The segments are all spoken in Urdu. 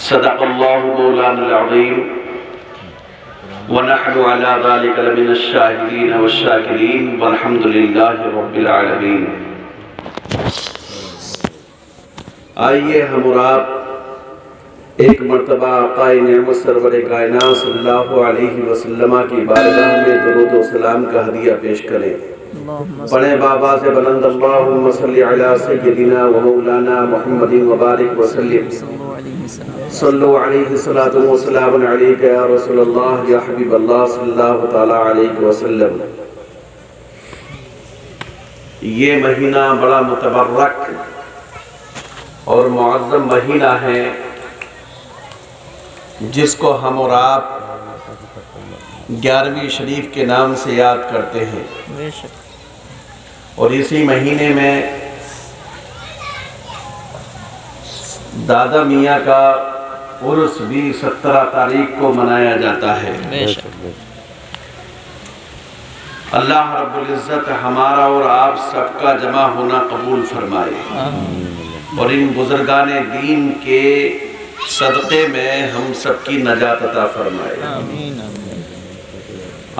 صدق اللہ مولانا العظیم ونحن على ذلك لمن الشاہدین والشاکرین والحمد للہ رب العالمین۔ آئیے ہم اور آپ ایک مرتبہ آقا نعمت سرور کائنات صلی اللہ علیہ وسلم کی بارگاہ میں درود و سلام کا ہدیہ پیش کریں۔ پڑھیں بابا سے بلند اللہم صلی علی سیدنا و مولانا محمد وبارک وسلم۔ صلو علیہ الصلاۃ والسلام علیک یا رسول اللہ یا حبیب اللہ صلی اللہ تعالی علیہ وسلم۔ یہ مہینہ بڑا متبرک اور معظم مہینہ ہے جس کو ہم اور آپ 11ویں شریف کے نام سے یاد کرتے ہیں، اور اسی مہینے میں دادا میاں کا عرس بھی 17 تاریخ کو منایا جاتا ہے۔ اللہ رب العزت ہمارا اور آپ سب کا جمع ہونا قبول فرمائے، اور ان بزرگان دین کے صدقے میں ہم سب کی نجات عطا فرمائے۔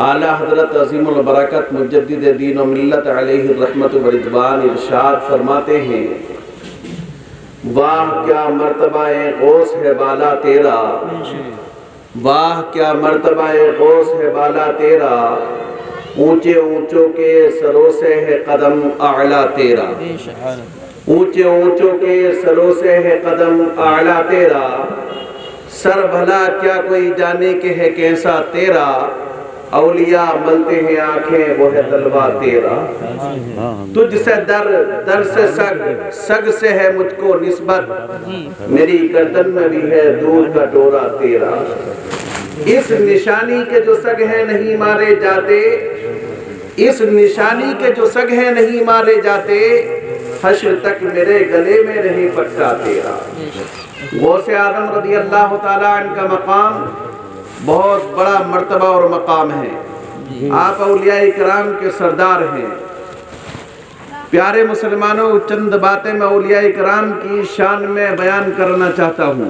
اعلیٰ حضرت عظیم البرکت مجدد دین و ملت علیہ الرحمت و رضوان ارشاد فرماتے ہیں، واہ کیا مرتبہ غوث ہے بالا تیرا، واہ کیا مرتبہ غوث ہے بالا تیرا، اونچے اونچوں کے سروں سے ہے قدم اعلیٰ تیرا، اونچے اونچوں کے سروں سے ہے قدم اعلیٰ تیرا، سر بھلا کیا کوئی جانے کے ہے کیسا تیرا، اولیاء ملتے ہیں آنکھیں وہ ہے تلوا تیرا، تجھ سے در سے سگ سے ہے مجھ کو نسبت، میری گردن میں بھی ہے دور کا ڈورا تیرا، اس نشانی کے جو سگ ہیں نہیں مارے جاتے، اس نشانی کے جو سگ ہیں نہیں مارے جاتے، حشر تک میرے گلے میں رہے پٹا تیرا۔ غوث اعظم رضی اللہ تعالیٰ عنہ کا مقام بہت بڑا مرتبہ اور مقام ہے، آپ اولیاء کرام کے سردار ہیں۔ پیارے مسلمانوں، چند باتیں میں اولیاء کرام کی شان میں بیان کرنا چاہتا ہوں۔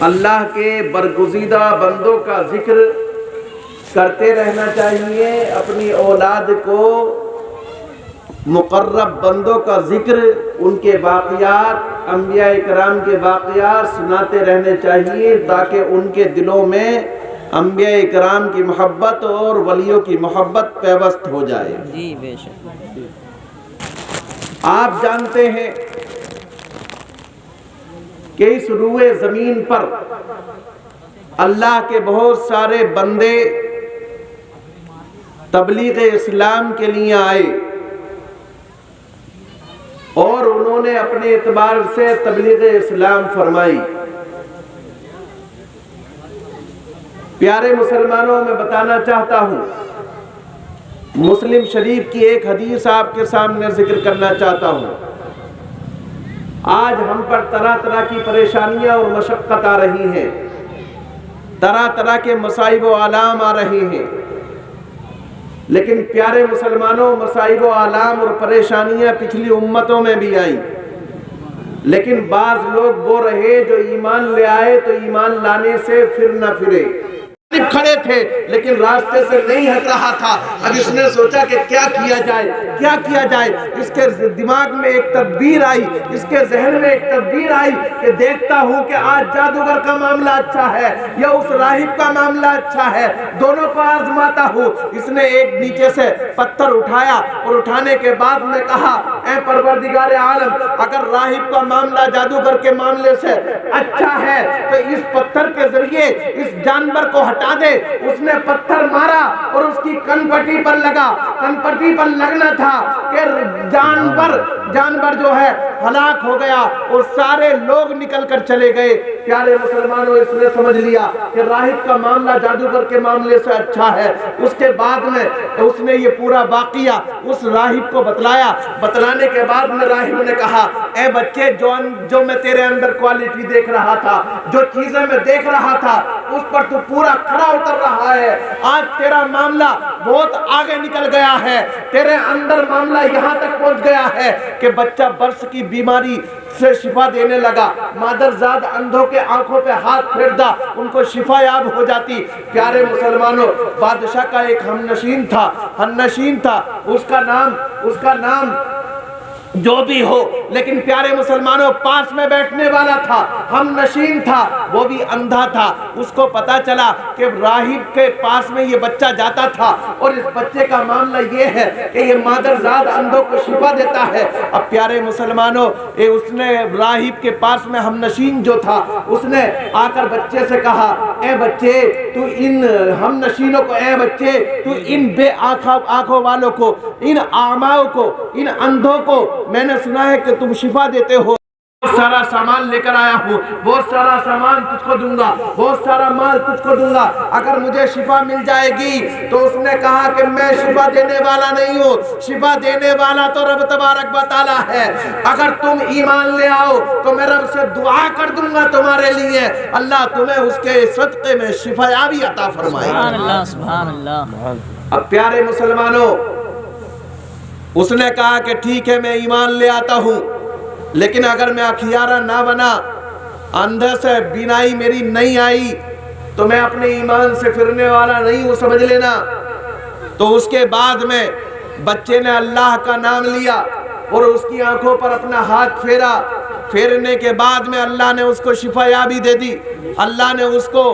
اللہ کے برگزیدہ بندوں کا ذکر کرتے رہنا چاہیے، اپنی اولاد کو مقرب بندوں کا ذکر، ان کے واقعات، انبیاء کرام کے واقعات سناتے رہنے چاہیے، تاکہ ان کے دلوں میں انبیاء کرام کی محبت اور ولیوں کی محبت پیوست ہو جائے۔ جی بے شک۔ آپ جانتے ہیں کہ اس روئے زمین پر اللہ کے بہت سارے بندے تبلیغ اسلام کے لیے آئے، اور انہوں نے اپنے اعتبار سے تبلیغ اسلام فرمائی۔ پیارے مسلمانوں، میں بتانا چاہتا ہوں، مسلم شریف کی ایک حدیث آپ کے سامنے ذکر کرنا چاہتا ہوں۔ آج ہم پر طرح طرح کی پریشانیاں اور مشقت آ رہی ہیں، طرح طرح کے مصائب و آلام آ رہے ہیں، لیکن پیارے مسلمانوں، مصائب و آلام اور پریشانیاں پچھلی امتوں میں بھی آئیں، لیکن بعض لوگ وہ رہے جو ایمان لے آئے تو ایمان لانے سے پھر نہ پھرے، کھڑے تھے لیکن راستے سے نہیں ہٹ رہا تھا۔ اب اس نے سوچا کہ کیا کیا جائے، کیا کیا جائے۔ اس کے دماغ میں ایک تدبیر آئی، اس کے ذہن میں ایک تدبیر آئی کہ دیکھتا ہوں کہ آج جادوگر کا معاملہ اچھا ہے یا اس راہب کا معاملہ اچھا ہے، دونوں کو آزماتا ہوں۔ اس نے ایک نیچے سے پتھر اٹھایا، اور اٹھانے کے بعد میں کہا، اے پروردگار عالم، اگر راہب کا معاملہ جادوگر کے معاملے سے اچھا ہے تو اس پتھر کے ذریعے اس جانور کو ہٹا دے۔ اس نے پتھر مارا اور اس کی کن پٹی پر لگا، کن پٹی پر لگنا تھا کہ جانور جو ہے ہلاک ہو گیا، اور سارے لوگ نکل کر چلے گئے۔ پیارے مسلمانوں، اس نے سمجھ لیا کہ راہب کا معاملہ جادوگر کے معاملے سے اچھا ہے۔ اس کے بعد میں اس نے یہ پورا واقعہ اس راہب کو بتلایا۔ بتلانے کے بعد میں راہب نے کہا، اے بچے، جو میں تیرے اندر کوالٹی دیکھ رہا تھا، جو چیزیں میں دیکھ رہا تھا، اس پر تو پورا کھڑا اتر رہا ہے۔ آج تیرا معاملہ بہت آگے نکل گیا ہے، تیرے اندر معاملہ یہاں تک پہنچ گیا ہے کہ بچہ برس کی بیماری سے شفا دینے لگا، مادرزاد اندھوں کے آنکھوں پہ ہاتھ پھیرتا ان کو شفا یاب ہو جاتی۔ پیارے مسلمانوں، بادشاہ کا ایک ہم نشین تھا، اس کا نام جو بھی ہو، لیکن پیارے مسلمانوں پاس میں بیٹھنے والا تھا، ہم نشین تھا، وہ بھی اندھا تھا۔ اس کو پتا چلا کہ راہب کے پاس میں یہ بچہ جاتا تھا اور اس بچے کا معاملہ یہ ہے کہ یہ مادرزاد اندھوں کو شفا دیتا ہے۔ اب پیارے مسلمانوں، اس نے راہب کے پاس میں ہم نشین جو تھا، اس نے آ کر بچے سے کہا، اے بچے تو ان ہم نشینوں کو، اے بچے تو ان بے آنکھوں والوں کو، ان اعماؤں کو، ان اندھوں کو میں نے سنا ہے کہ تم شفا دیتے ہو، بہت سارا سامان لے کر آیا ہوں، بہت سارا سامان تجھ کو دوں گا، بہت سارا مال تجھ کو دوں گا اگر مجھے شفا مل جائے گی۔ تو اس نے کہا کہ میں شفا دینے والا نہیں ہوں، شفا دینے والا تو رب تبارک و تعالی ہے۔ اگر تم ایمان لے آؤ تو میں رب سے دعا کر دوں گا تمہارے لیے، اللہ تمہیں اس کے صدقے میں شفا یابی عطا فرمائے۔ سبحان اللہ، سبحان اللہ۔ اب پیارے مسلمانوں، اس نے کہا کہ ٹھیک ہے میں ایمان لے آتا ہوں، لیکن اگر میں اخیارہ نہ بنا، اندھے سے بینائی میری نہیں آئی، تو میں اپنے ایمان سے پھرنے والا نہیں ہوں، سمجھ لینا۔ تو اس کے بعد میں بچے نے اللہ کا نام لیا اور اس کی آنکھوں پر اپنا ہاتھ پھیرنے کے بعد میں اللہ نے اس کو شفا یابی دے دی۔ اللہ نے اس کو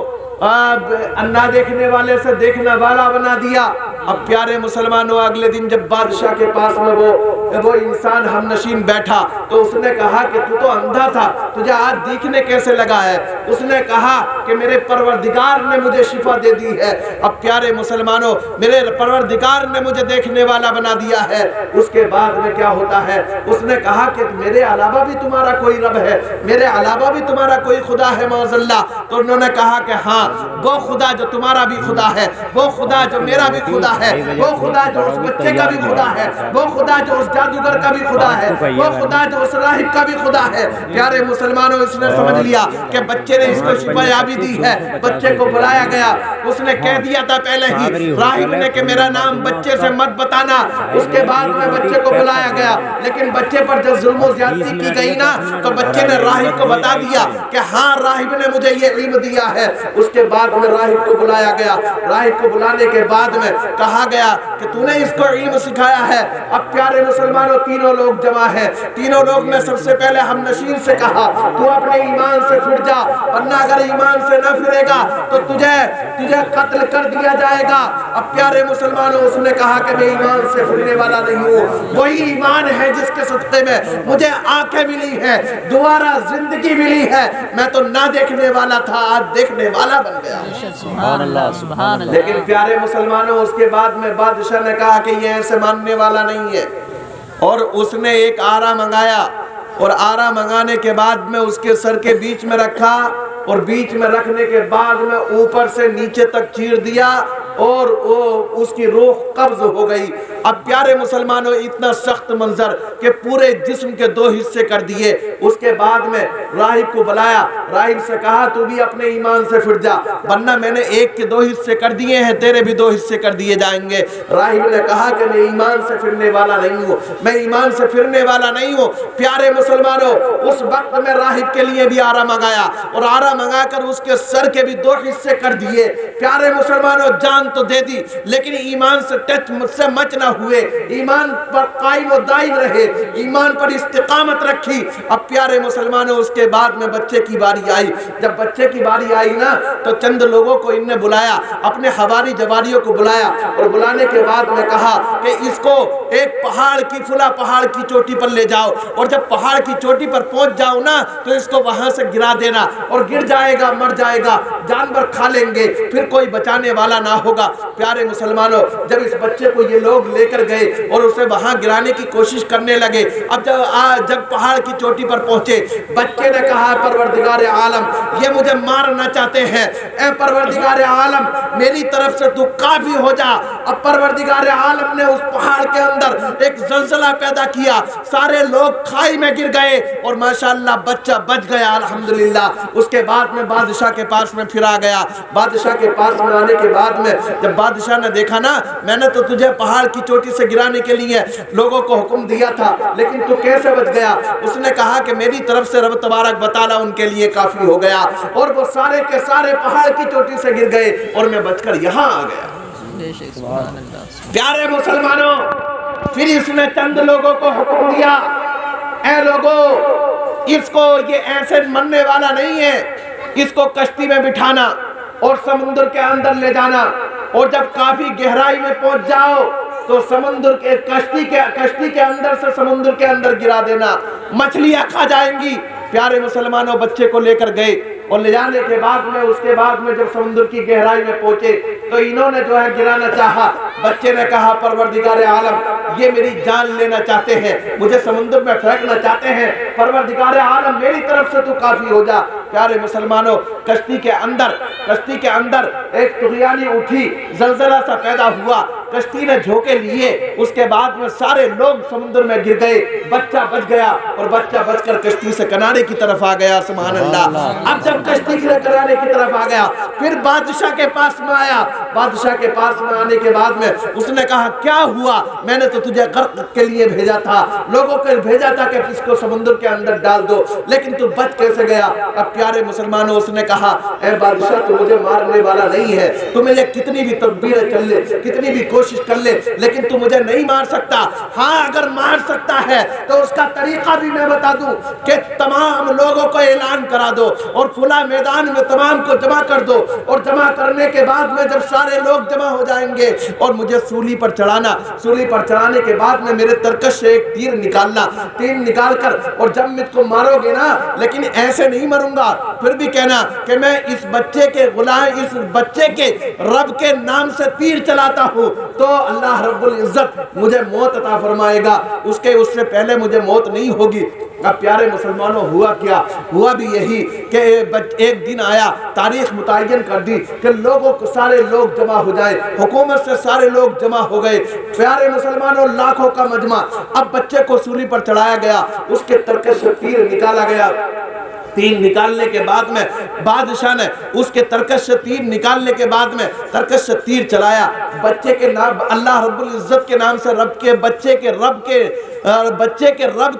نہ دیکھنے والے سے دیکھنے والا بنا دیا۔ اب پیارے مسلمانوں، اگلے دن جب بادشاہ کے پاس میں وہ انسان ہم نشین بیٹھا تو اس نے کہا کہ تو اندھا تھا، تجھے آج دیکھنے کیسے لگا ہے؟ اس نے کہا کہ میرے پروردگار نے مجھے شفا دے دی ہے۔ اب پیارے مسلمانوں، میرے پروردگار نے مجھے دیکھنے والا بنا دیا ہے۔ اس کے بعد میں کیا ہوتا ہے؟ اس نے کہا کہ میرے علاوہ بھی تمہارا کوئی رب ہے، میرے علاوہ بھی تمہارا کوئی خدا ہے معاذ اللہ؟ تو انہوں نے کہا کہ ہاں، وہ خدا جو تمہارا بھی خدا ہے، وہ خدا جو میرا بھی خدا ہے، وہ خدا جو اس بچے کا بھی خدا ہے، وہ خدا جو اس جادوگر کا بھی خدا ہے، وہ خدا جو اس راہب کا بھی خدا ہے۔ پیارے مسلمانوں، اس نے سمجھ لیا کہ بچے نے اس کو شفا یابی دی ہے۔ بچے کو بلایا گیا، اس نے کہہ دیا تھا پہلے ہی راہب نے کہ میرا نام بچے سے مت بتانا۔ اس کے بعد میں بچے کو بلایا گیا، لیکن بچے پر جب ظلم و زیادتی کی گئی نا تو بچے نے راہب کو بتا دیا کہ ہاں راہب نے مجھے یہ علم دیا ہے۔ اس کے بعد میں راہب کو بلایا گیا، راہب کو بلانے کے بعد میں کہا گیا کہ تو نے اس کو علم سکھایا ہے۔ اب پیارے مسلمانوں، تینوں لوگ جمع ہیں، تینوں لوگ نے سب سے پہلے ہم نشین سے کہا تو اپنے ایمان سے پھر جا، ورنہ اگر ایمان سے نہ پھرے گا تو تجھے قتل کر دیا جائے گا۔ اب پیارے مسلمانوں، اس نے کہا کہ میں ایمان سے پھرنے والا نہیں ہوں، وہی ایمان ہے جس کے صدقے میں مجھے آنکھیں ملی ہیں، دوبارہ زندگی ملی ہے۔ میں تو نہ دیکھنے والا تھا، آج دیکھنے والا بن گیا۔ سبحان اللہ، سبحان اللہ۔ لیکن پیارے مسلمانوں، اس کے بعد میں بادشاہ نے کہا کہ یہ ایسے ماننے والا نہیں ہے، اور اس نے ایک آرا منگایا، اور آرا منگانے کے بعد میں اس کے سر کے بیچ میں رکھا، اور بیچ میں رکھنے کے بعد میں اوپر سے نیچے تک چیر دیا، اور اس کی روح قبض ہو گئی۔ اب پیارے مسلمانوں، اتنا سخت منظر کہ پورے جسم کے 2 حصے کر دیے۔ اس کے بعد میں راہب کو بلایا، راہب سے کہا تو بھی اپنے ایمان سے پھر جا، ورنہ میں نے ایک کے 2 حصے کر دیے ہیں، تیرے بھی 2 حصے کر دیے جائیں گے۔ راہب نے کہا کہ میں ایمان سے پھرنے والا نہیں ہوں، میں ایمان سے پھرنے والا نہیں ہوں۔ پیارے مسلمانوں، اس وقت میں راہب کے لیے بھی آرا منگایا، اور آرا منگا کر اس کے سر کے بھی 2 حصے کر دیے۔ پیارے مسلمانوں، جان تو دے دی، لیکن ایمان سے ٹچ سے مچ نہ ہوئے، ایمان پر قائم و دائم رہے، ایمان پر استقامت رکھی۔ اب پیارے مسلمانوں، اس کے بعد میں بچے کی باری آئی۔ جب بچے کی باری آئی نا تو چند لوگوں کو ان نے بلایا، اپنے حواری جواریوں کو بلایا، اور بلانے کے بعد میں کہا کہ اس کو ایک پہاڑ کی فلاں پہاڑ کی چوٹی پر لے جاؤ، اور جب پہاڑ کی چوٹی پر پہنچ جاؤ نا تو اس کو وہاں سے گرا دینا، اور گر جائے گا، مر جائے گا، جانور کھا لیں گے، پھر کوئی بچانے والا نہ ہوگا۔ پیارے مسلمانوں، جب اس بچے کو یہ لوگ لے کر گئے اور اسے وہاں گرانے کی کوشش کرنے لگے، اب جب پہاڑ کی چوٹی پر پہنچے، بچے نے کہا پروردگار عالم یہ مجھے مارنا چاہتے ہیں، اے پروردگار عالم میری طرف سے تو کافی ہو جا۔ اب پروردگار عالم نے اس پہاڑ کے اندر اندر ایک زلزلہ پیدا کیا، سارے لوگ کھائی میں گر گئے اور ماشاءاللہ بچہ بچ گیا الحمدللہ۔ اس کے بعد میں بادشاہ کے پاس میں پھر آ گیا۔ بادشاہ کے پاس میں آنے کے بعد میں جب بادشاہ نے دیکھا نا، میں نے تو تجھے پہاڑ کی چوٹی سے گرانے کے لیے لوگوں کو حکم دیا تھا، لیکن تو کیسے بچ گیا؟ اس نے کہا کہ میری طرف سے رب تبارک و تعالیٰ ان کے لیے کافی ہو گیا، اور وہ سارے کے سارے پہاڑ کی چوٹی سے گر گئے اور میں بچ کر یہاں آ گیا۔ سبحان اللہ۔ پیارے مسلمانوں، پھر اس نے چند لوگوں کو حکم دیا، اے لوگوں، اس کو یہ ایسے مرنے والا نہیں ہے، اس کو کشتی میں بٹھانا اور سمندر کے اندر لے جانا، اور جب کافی گہرائی میں پہنچ جاؤ تو سمندر کے کشتی کے اندر سے سمندر کے اندر گرا دینا، مچھلیاں کھا جائیں گی۔ پیارے مسلمانوں، بچے کو لے کر گئے اور لے جانے کے بعد میں اس کے بعد میں جب سمندر کی گہرائی میں پہنچے تو انہوں نے جو ہے گرانا چاہا۔ بچے نے کہا پروردگار عالم، یہ میری جان لینا چاہتے ہیں، مجھے سمندر میں پھینکنا چاہتے ہیں، پروردگار عالم میری طرف سے تو کافی ہو جا۔ پیارے مسلمانوں، کشتی کے اندر ایک طغیانی اٹھی، زلزلہ سا پیدا ہوا، کشتی نے جھوکے لیے، اس کے بعد میں سارے لوگ سمندر میں گر گئے، بچہ بچ گیا اور بچہ بچ کر کشتی سے کنارے کی طرف آ گیا۔ سبحان اللہ۔ اب جب کشتی سے کنارے کی طرف آ گیا، پھر بادشاہ کے پاس میں آیا۔ بادشاہ کے پاس میں آنے کے بعد میں اس نے کہا کیا ہوا؟ میں نے تو تجھے غرق کے لیے بھیجا تھا، لوگوں کو بھیجا تھا کہ اس کو سمندر کے اندر ڈال دو، لیکن تو بچ کیسے گیا؟ اب پیارے مسلمانوں، اس نے کہا اے بادشاہ، تو مجھے مارنے والا نہیں ہے، تو مجھے کتنی بھی تدبیریں چل لے، کتنی بھی کوشش کر لے، لیکن تو مجھے نہیں مار سکتا۔ ہاں اگر مار سکتا ہے تو اس کا طریقہ بھی میں بتا دوں کہ تمام لوگوں کو اعلان کرا دو اور کھلا میدان میں تمام کو جمع کر دو، اور جمع کرنے کے بعد میں جب سارے لوگ جمع ہو جائیں گے اور مجھے سولی پر چڑھانا، سولی پر چڑھانے کے بعد میں میرے ترکش سے ایک تیر نکالنا، تیر نکال کر، اور جب مجھ کو مارو گے نا، لیکن ایسے نہیں مروں گا، پھر بھی کہنا کہ میں اس بچے کے غلام، اس بچے کے رب کے نام سے تیر چلاتا ہوں تو اللہ رب العزت مجھے موت عطا فرمائے گا، اس سے پہلے مجھے موت نہیں ہوگی۔ اب پیارے مسلمانوں، ہوا کیا؟ ہوا بھی یہی کہ ایک دن آیا، تاریخ متعین کر دی کہ لوگوں کو سارے لوگ جمع ہو جائے، حکومت سے سارے لوگ جمع ہو گئے۔ پیارے مسلمانوں، لاکھوں کا مجمع، اب بچے کو سولی پر چڑھایا گیا، اس کے ترکش سے تیر نکالا گیا۔ تیر نکالنے کے بعد میں بادشاہ نے اس کے ترکش سے تیر نکالنے کے بعد میں ترکش سے تیر چلایا، بچے کے نام، اللہ رب العزت کے نام سے، بچے کے رب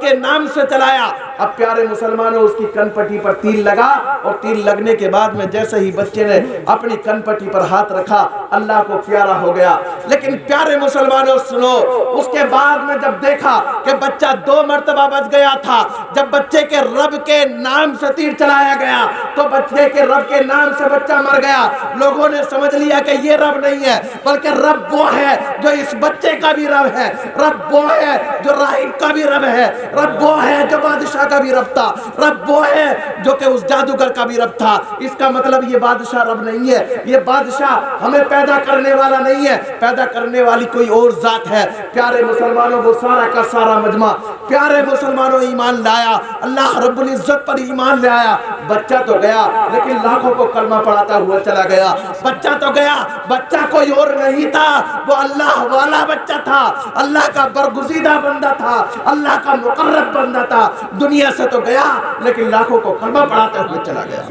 کے نام سے چلایا۔ اب پیارے مسلمانوں، اس کی کن پٹی پر تیر لگا، اور تیر لگنے کے بعد میں جیسے ہی بچے نے اپنی کن پٹی پر ہاتھ رکھا، اللہ کو پیارا ہو گیا۔ لیکن پیارے مسلمانوں سنو، اس کے بعد میں جب دیکھا کہ بچہ 2 مرتبہ بچ گیا تھا، جب بچے کے رب کے نام سے تیر چلایا گیا تو بچے کے رب کے نام سے بچہ مر گیا۔ لوگوں نے سمجھ لیا کہ یہ رب نہیں ہے، بلکہ رب وہ ہے جو اس بچے کا بھی رب ہے، رب وہ ہے جو راہب کا بھی رب ہے، رب وہ ہے جو بادشاہ کا بھی رب تھا، رب وہ ہے جو کہ اس جادوگر کا بھی رب تھا۔ اس کا مطلب یہ بادشاہ رب نہیں ہے، یہ بادشاہ ہمیں پیدا کرنے والا نہیں ہے، پیدا کرنے والی کوئی اور ذات ہے۔ پیارے مسلمانوں، وہ سارا کا سارا مجمع، پیارے مسلمانوں، ایمان لایا، اللہ رب العزت پر ایمان لے آیا۔ بچہ تو گیا، لیکن لاکھوں کو کلمہ پڑھاتا ہوا چلا گیا۔ بچہ تو گیا، بچہ کوئی اور نہیں تھا، وہ اللہ والا بچہ تھا، اللہ کا برگزیدہ بندہ تھا، اللہ کا مقرب بندہ تھا۔ دنیا سے تو گیا، لیکن لاکھوں کو کلمہ پڑھاتے ہوئے چلا گیا۔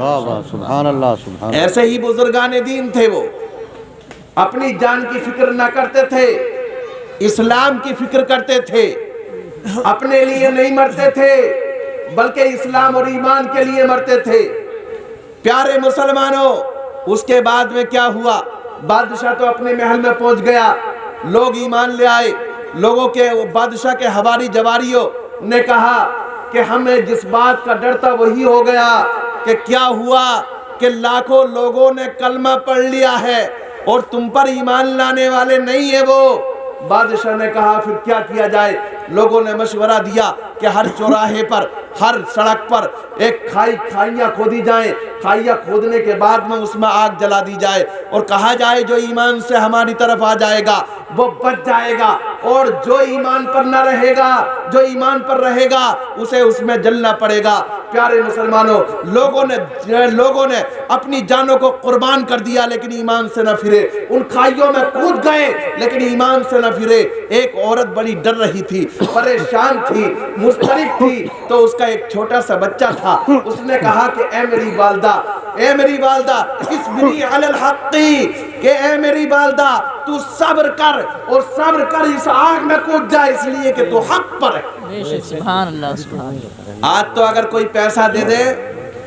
سبحان اللہ، سبحان اللہ۔ ایسے ہی بزرگان دین تھے، وہ اپنی جان کی فکر نہ کرتے تھے، اسلام کی فکر کرتے تھے، اپنے لیے نہیں مرتے تھے بلکہ اسلام اور ایمان کے لیے مرتے تھے۔ پیارے مسلمانوں، اس کے بعد میں کیا ہوا؟ بادشاہ تو اپنے محل میں پہنچ گیا، لوگ ایمان لے آئے، لوگوں کے بادشاہ کے حواری جواریوں نے کہا کہ ہمیں جس بات کا ڈر تھا وہی ہو گیا۔ کہ کیا ہوا کہ لاکھوں لوگوں نے کلمہ پڑھ لیا ہے اور تم پر ایمان لانے والے نہیں ہیں وہ۔ بادشاہ نے کہا پھر کیا کیا جائے؟ لوگوں نے مشورہ دیا کہ ہر چوراہے پر، ہر سڑک پر ایک کھائیاں کھودی جائیں، کھائیاں کھودنے کے بعد میں اس میں آگ جلا دی جائے اور کہا جائے جو ایمان سے ہماری طرف آ جائے گا وہ بچ جائے گا، اور جو ایمان پر نہ رہے گا، جو ایمان پر رہے گا اسے اس میں جلنا پڑے گا۔ پیارے مسلمانوں، لوگوں نے اپنی جانوں کو قربان کر دیا لیکن ایمان سے نہ پھرے، ان کھائیوں میں کود گئے لیکن ایمان سے نہ پھرے۔ ایک عورت بڑی ڈر رہی تھی، پریشان تھی، مضطرب تھی، تو اس کا ایک چھوٹا سا بچہ تھا، اس نے کہا کہ اے میری والدہ، اے میری والدہ، اصبری علی الحق، کہ اے میری والدہ تو صبر کر، اور صبر کر، اس آگ میں کود جا اس لیے کہ تو حق پر ہے۔ سبحان اللہ سبحان اللہ۔ آج تو اگر کوئی پیسہ دے دے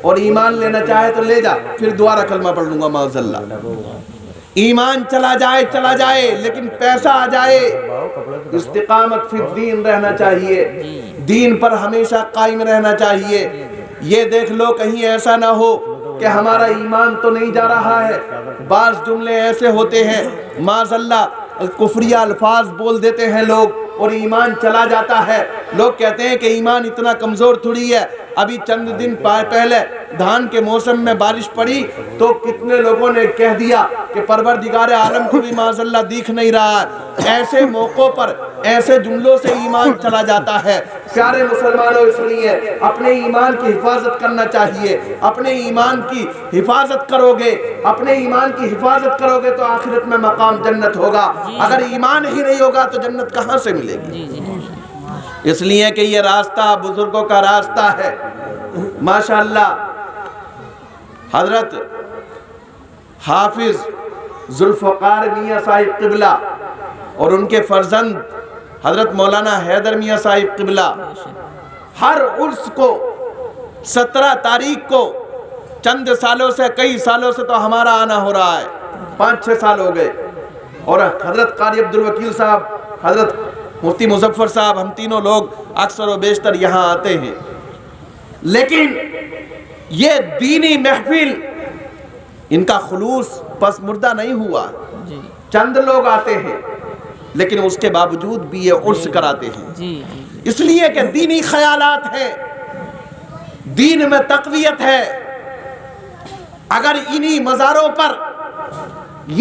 اور ایمان لینا چاہے تو لے جا، پھر دوبارہ کلمہ پڑھ لوں گا معاذ اللہ۔ ایمان چلا جائے لیکن پیسہ آ جائے، استقامت فی الدین رہنا چاہیے، دین پر ہمیشہ قائم رہنا چاہیے۔ یہ دیکھ لو کہیں ایسا نہ ہو کہ ہمارا ایمان تو نہیں جا رہا ہے، بعض جملے ایسے ہوتے ہیں معاذ اللہ کفریہ الفاظ بول دیتے ہیں لوگ اور ایمان چلا جاتا ہے۔ لوگ کہتے ہیں کہ ایمان اتنا کمزور تھوڑی ہے، ابھی چند دن پہلے دھان کے موسم میں بارش پڑی تو کتنے لوگوں نے کہہ دیا کہ پروردگار عالم کو بھی معاذ اللہ دیکھ نہیں رہا ہے۔ ایسے موقعوں پر ایسے جملوں سے ایمان چلا جاتا ہے۔ پیارے مسلمانوں، اس لیے اپنے ایمان کی حفاظت کرنا چاہیے۔ اپنے ایمان کی حفاظت کرو گے، اپنے ایمان کی حفاظت کرو گے تو آخرت میں مقام جنت ہوگا۔ اگر ایمان ہی نہیں ہوگا تو جنت کہاں سے ملے گی؟ اس لیے کہ یہ راستہ بزرگوں کا راستہ ہے۔ ماشاءاللہ حضرت حافظ ذوالفقار میاں صاحب قبلہ اور ان کے فرزند حضرت مولانا حیدر میاں صاحب قبلہ ہر عرس کو 17 تاریخ کو چند سالوں سے، کئی سالوں سے تو ہمارا آنا ہو رہا ہے، 5-6 سال ہو گئے، اور حضرت قاری عبدالوکیل صاحب، حضرت مفتی مظفر صاحب، ہم تینوں لوگ اکثر و بیشتر یہاں آتے ہیں۔ لیکن یہ دینی محفل ان کا خلوص پس مردہ نہیں ہوا، چند لوگ آتے ہیں لیکن اس کے باوجود بھی یہ عرس کراتے ہیں، اس لیے کہ دینی خیالات ہیں، دین میں تقویت ہے۔ اگر انہی مزاروں پر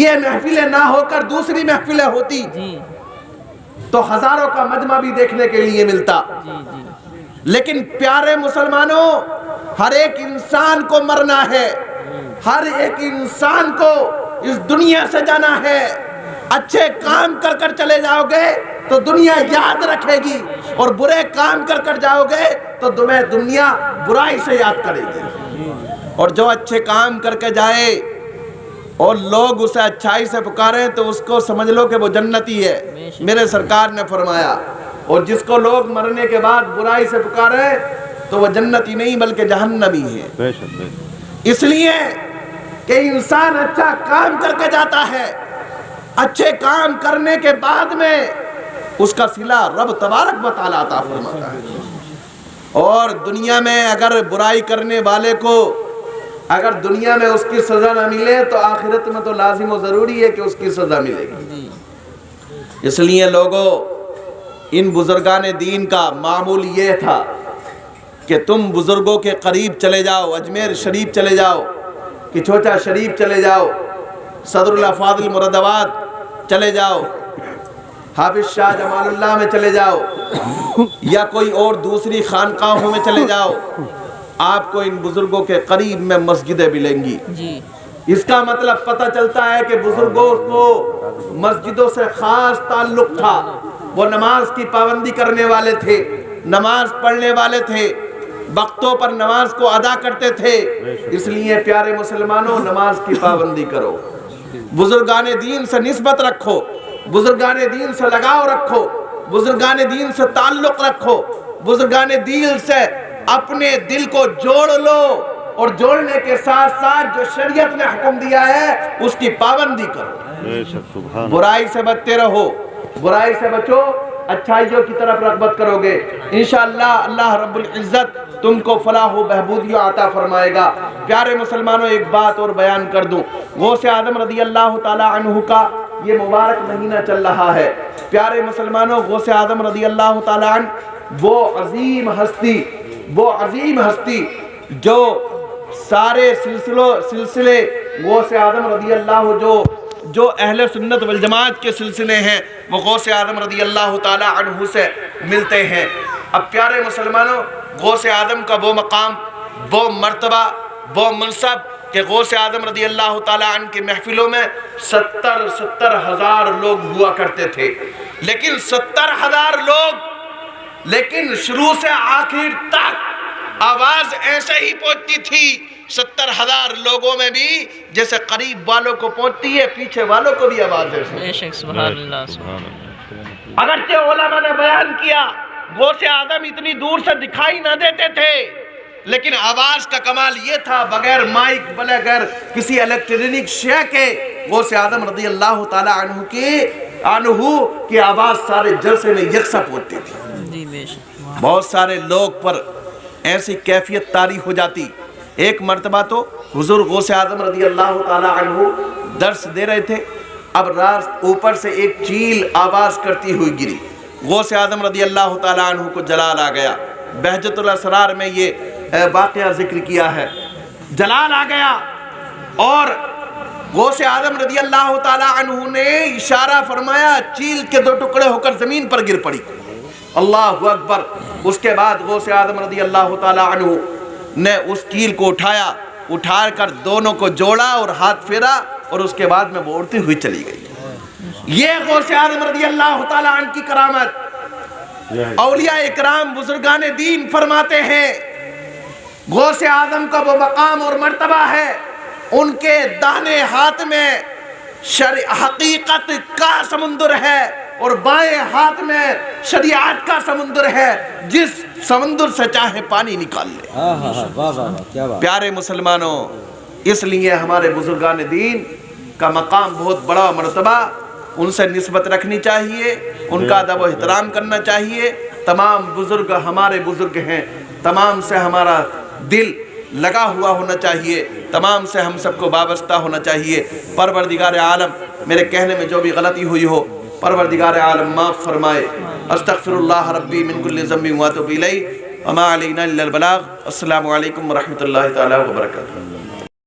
یہ محفلیں نہ ہو کر دوسری محفلیں ہوتی تو ہزاروں کا مجمع بھی دیکھنے کے لیے ملتا۔ لیکن پیارے مسلمانوں، ہر ایک انسان کو مرنا ہے، ہر ایک انسان کو اس دنیا سے جانا ہے۔ اچھے کام کر کر چلے جاؤ گے تو دنیا یاد رکھے گی، اور برے کام کر کر جاؤ گے تو تمہیں دنیا برائی سے یاد کرے گی۔ اور جو اچھے کام کر کے جائے اور لوگ اسے اچھائی سے پکاریں تو اس کو سمجھ لو کہ وہ جنتی ہے، میرے سرکار نے فرمایا۔ اور جس کو لوگ مرنے کے بعد برائی سے پکاریں تو وہ جنتی نہیں بلکہ جہنمی ہے۔ اس لیے کہ انسان اچھا کام کر کے جاتا ہے، اچھے کام کرنے کے بعد میں اس کا صلہ رب تبارک و تعالیٰ عطا فرماتا ہے۔ اور دنیا میں اگر برائی کرنے والے کو اگر دنیا میں اس کی سزا نہ ملے تو آخرت میں تو لازم و ضروری ہے کہ اس کی سزا ملے گی۔ اس لیے لوگوں، ان بزرگان دین کا معمول یہ تھا کہ تم بزرگوں کے قریب چلے جاؤ، اجمیر شریف چلے جاؤ، کچھوچا شریف چلے جاؤ، صدر الافاضل مرادآباد چلے جاؤ، حافظ شاہ جمال اللہ میں چلے جاؤ، یا کوئی اور دوسری خانقاہوں میں چلے جاؤ، آپ کو ان بزرگوں کے قریب میں مسجدیں ملیں گی۔ اس کا مطلب پتہ چلتا ہے کہ بزرگوں کو مسجدوں سے خاص تعلق تھا، وہ نماز کی پابندی کرنے والے تھے، نماز پڑھنے والے تھے، وقتوں پر نماز کو ادا کرتے تھے۔ اس لیے پیارے مسلمانوں، نماز کی پابندی کرو، بزرگان دین سے نسبت رکھو، بزرگان دین سے لگاؤ رکھو، بزرگان دین سے تعلق رکھو، بزرگان دین سے اپنے دل کو جوڑ لو، اور جوڑنے کے ساتھ ساتھ جو شریعت نے حکم دیا ہے اس کی پابندی کرو، برائی سے بچتے رہو، برائی سے بچو، اچھائیوں کی طرف رغبت کرو گے، انشاءاللہ اللہ رب العزت تم کو فلاح و بہبودی عطا فرمائے گا۔ پیارے مسلمانوں، ایک بات اور بیان کر دوں، غوث اعظم رضی اللہ تعالی عنہ کا یہ مبارک مہینہ چل رہا ہے۔ پیارے مسلمانوں، غوث اعظم رضی اللہ تعالیٰ عنہ وہ عظیم ہستی جو سارے سلسلے غوث اعظم رضی اللہ جو اہل سنت والجماعت کے سلسلے ہیں وہ غوث اعظم رضی اللہ تعالیٰ عنہ سے ملتے ہیں۔ اب پیارے مسلمانوں، غوث اعظم کا وہ مقام، وہ مرتبہ، وہ منصب کہ غوث اعظم رضی اللہ تعالیٰ عنہ کی محفلوں میں 70,000 لوگ ہوا کرتے تھے، لیکن 70,000 لوگ، لیکن شروع سے آخر تک آواز ایسے ہی پہنچتی تھی 70,000 لوگوں میں بھی جیسے قریب والوں کو پہنچتی ہے، پیچھے والوں کو بھی آواز ایسے۔ بے شک، سبحان اللہ، سبحان اللہ۔ اگرچہ علماء نے بیان کیا غوث اعظم اتنی دور سے دکھائی نہ دیتے تھے، لیکن آواز کا کمال یہ تھا بغیر مائک، بغیر کسی الیکٹرانک شے کے غوث اعظم رضی اللہ تعالیٰ عنہ کی آواز سارے جلسے میں یکساں پہنچتی تھی۔ جی بے شک۔ بہت سارے لوگ پر ایسی کیفیت طاری ہو جاتی۔ ایک مرتبہ تو حضور غوث اعظم رضی اللہ تعالیٰ عنہ درس دے رہے تھے، اب راست اوپر سے ایک چیل آواز کرتی ہوئی گری، غوث اعظم رضی اللہ تعالیٰ عنہ کو جلال آ گیا۔ بہجت الاسرار میں یہ واقعہ ذکر کیا ہے، جلال آ گیا اور غوث اعظم رضی اللہ تعالیٰ عنہ نے اشارہ فرمایا، چیل کے 2 ٹکڑے ہو کر زمین پر گر پڑی۔ اللہ اکبر۔ اس کے بعد غوث اعظم رضی اللہ تعالیٰ عنہ نے اس چیل کو اٹھا کر دونوں کو جوڑا اور ہاتھ پھیرا اور اس کے بعد میں وہ اڑتی ہوئی چلی گئی۔ یہ غوث اعظم رضی اللہ تعالیٰ عنہ کی کرامت۔ اولیاء اکرام بزرگان دین فرماتے ہیں غوث اعظم کا وہ مقام اور مرتبہ ہے، ان کے داہنے ہاتھ میں حقیقت کا سمندر ہے اور بائیں ہاتھ میں شریعت کا سمندر ہے، جس سمندر سے چاہے پانی نکال لے۔ پیارے مسلمانوں، اس لیے ہمارے بزرگان دین کا مقام بہت بڑا مرتبہ، ان سے نسبت رکھنی چاہیے، ان کا ادب و احترام کرنا چاہیے۔ تمام بزرگ ہمارے بزرگ ہیں، تمام سے ہمارا دل لگا ہوا ہونا چاہیے، تمام سے ہم سب کو وابستہ ہونا چاہیے۔ پروردگار عالم، میرے کہنے میں جو بھی غلطی ہوئی ہو پروردگار عالم معاف فرمائے۔ استغفر اللہ ربی من کل ذنب واتوب الیہ وما علینا الا البلاغ۔ السلام علیکم ورحمۃ اللہ تعالی وبرکاتہ۔